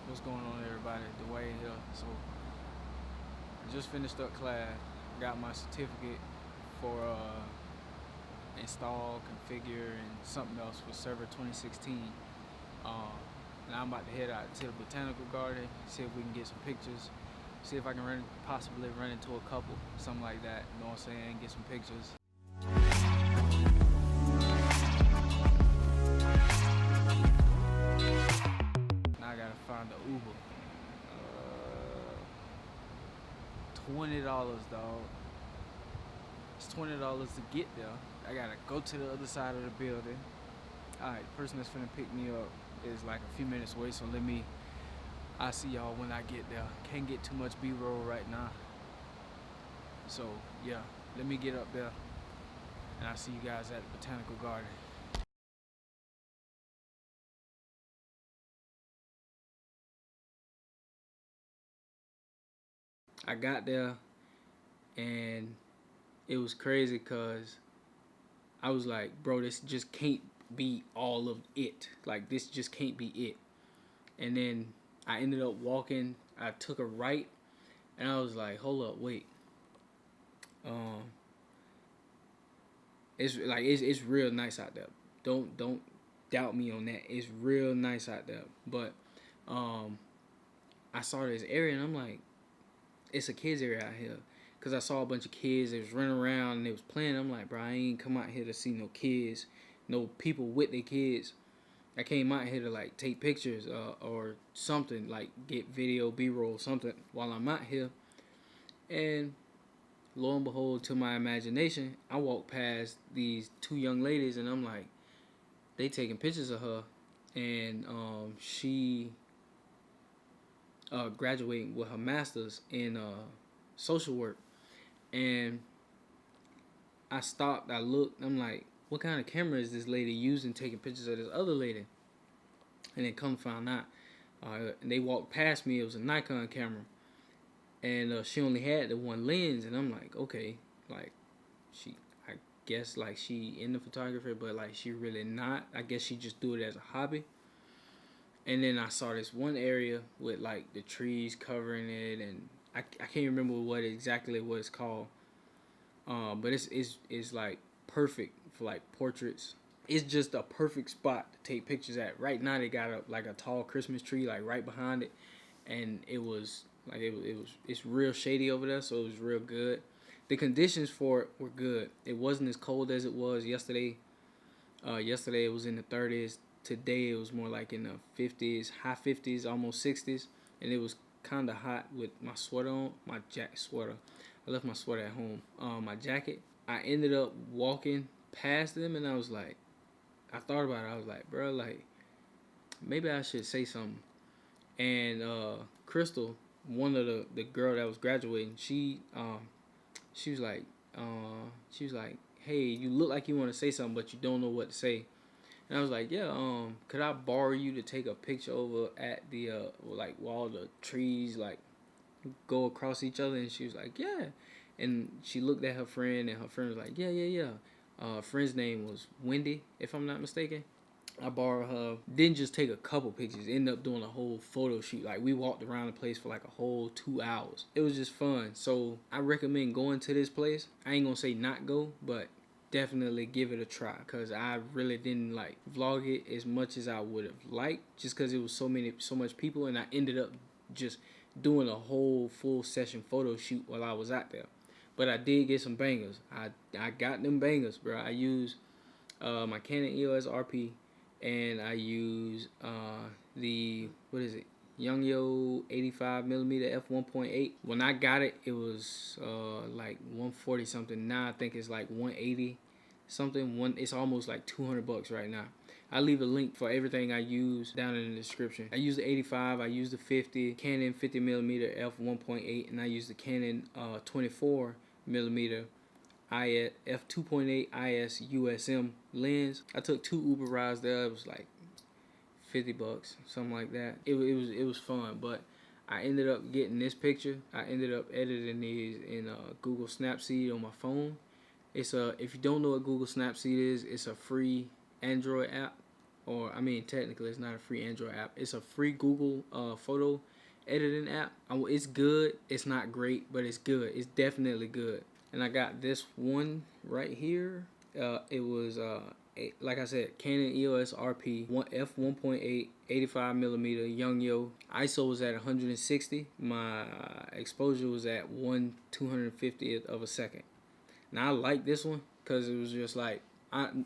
What's going on, everybody? Dowayne here. So, I just finished up class. Got my certificate for install, configure, and something else for Server 2016. Um, and I'm about to head out to the Botanical Garden, see if we can get some pictures, see if I can possibly run into a couple, something like that. You know what I'm saying? Get some pictures. Now I gotta find the Uber. $20, dog. It's $20 to get there. I gotta go to the other side of the building. Alright, the person that's finna pick me up is like a few minutes away, so I'll see y'all when I get there. Can't get too much B-roll right now. So yeah, let me get up there and I'll see you guys at the Botanical Garden. I got there and it was crazy because I was like, bro, this just can't be all of it. Like, this just can't be it. And then I ended up walking. I took a right, and I was like, hold up, wait. Um, it's real nice out there. Don't doubt me on that. It's real nice out there. But um, I saw this area, and I'm like, it's a kids area out here. Cause I saw a bunch of kids. They was running around and they was playing. I'm like, bro, I ain't come out here to see no kids, no people with their kids. I came out here to like take pictures or something, like get video, B-roll, something while I'm out here. And lo and behold, to my imagination, I walk past these two young ladies and I'm like, they taking pictures of her, and she graduating with her master's in social work. And I stopped, I looked, I'm like, what kind of camera is this lady using taking pictures of this other lady? And then come find out, and they walked past me. It was a Nikon camera, and she only had the one lens. And I'm like, okay, like she, I guess like she in the photography, but like she really not. I guess she just do it as a hobby. And then I saw this one area with like the trees covering it, and I can't remember what exactly what it's called. But it's like perfect for like portraits. It's just a perfect spot to take pictures at. Right now they got like a tall Christmas tree like right behind it, and it's real shady over there, so it was real good. The conditions for it were good. It wasn't as cold as it was yesterday. Yesterday it was in the 30s. Today it was more like in the 50s, high 50s, almost 60s, and it was kind of hot with my sweater on, my sweater. I left my sweater at home. My jacket. I ended up walking past them, and I was like, I thought about it. I was like, bro, like maybe I should say something. And Crystal, one of the girl that was graduating, she was like, she was like, hey, you look like you want to say something, but you don't know what to say. And I was like, yeah, could I borrow you to take a picture over at the like while the trees like go across each other? And she was like, yeah. And she looked at her friend, and her friend was like, yeah, yeah, yeah. Friend's name was Wendy, if I'm not mistaken. I borrowed her. Didn't just take a couple pictures. Ended up doing a whole photo shoot. Like, we walked around the place for like a whole 2 hours. It was just fun. So I recommend going to this place. I ain't gonna say not go, but definitely give it a try, because I really didn't like vlog it as much as I would have liked, just because it was so much people, and I ended up just doing a whole full session photo shoot while I was out there. But I did get some bangers. I got them bangers, bro. I used my Canon EOS RP, and I use the what is it, Youngyo 85mm f1.8. When I got it, it was like 140 something. Now I think it's like 180 something. It's almost like $200 right now. I leave a link for everything I use down in the description. I use the 85, I use the 50, Canon 50mm f1.8, and I use the Canon 24mm f2.8 IS USM lens. I took 2 Uber rides there. It was like $50, something like that. It was fun, but I ended up getting this picture. I ended up editing these in Google Snapseed on my phone. If you don't know what Google Snapseed is, it's a free Android app or I mean, technically, it's not a free Android app. It's a free Google photo editing app. It's good. It's not great, but it's good. It's definitely good. And I got this one right here. It was like I said, Canon EOS RP f1.8 85mm Young Yo. ISO was at 160. My exposure was at 1/250th of a second. Now I like this one because it was just like,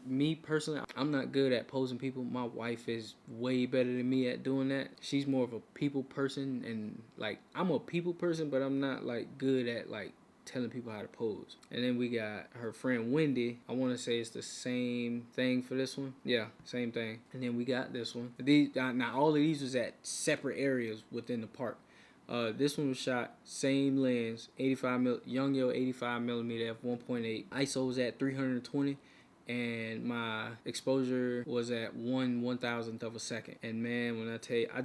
me personally, I'm not good at posing people. My wife is way better than me at doing that. She's more of a people person, and like I'm a people person, but I'm not like good at like telling people how to pose. And then we got her friend Wendy. I want to say it's the same thing for this one. Yeah, same thing. And then we got this one. These now all of these was at separate areas within the park. This one was shot same lens, 85mm Young Yo 85mm f1.8. ISO was at 320, and my exposure was at 1/1000th of a second. And man, when I tell you, I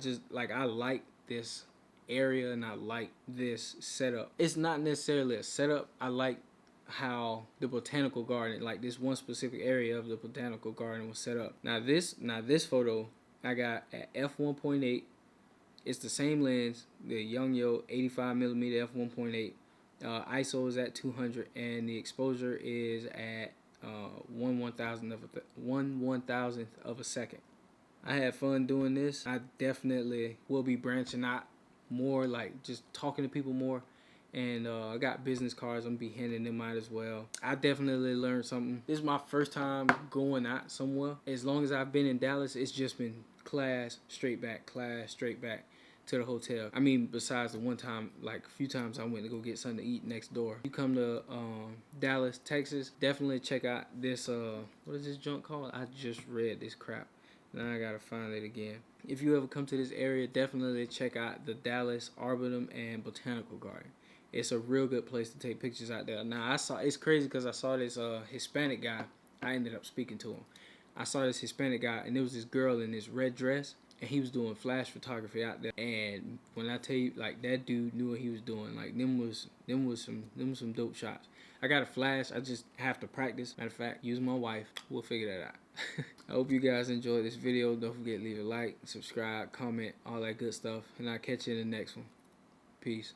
like this area and I like this setup. It's not necessarily a setup. I like how the botanical garden, like this one specific area of the botanical garden, was set up. Now this photo I got at f1.8. It's the same lens, the Young Yo 85mm f1.8. ISO is at 200, and the exposure is at 1/1000th of a second. I had fun doing this. I definitely will be branching out more, like just talking to people more. And I got business cards. I'm gonna be handing them out as well. I definitely learned something. This is my first time going out somewhere. As long as I've been in Dallas, it's just been class straight back to the hotel. I mean, besides the one time, like a few times I went to go get something to eat next door. You come to Dallas, Texas, definitely check out this, what is this junk called? I just read this crap. Now I gotta find it again. If you ever come to this area, definitely check out the Dallas Arboretum and Botanical Garden. It's a real good place to take pictures out there. Now it's crazy because I saw this Hispanic guy. I ended up speaking to him. I saw this Hispanic guy, and there was this girl in this red dress, and he was doing flash photography out there. And when I tell you, like, that dude knew what he was doing. Like, them was some dope shots. I got a flash. I just have to practice. Matter of fact, use my wife. We'll figure that out. I hope you guys enjoyed this video. Don't forget to leave a like, subscribe, comment, all that good stuff. And I'll catch you in the next one. Peace.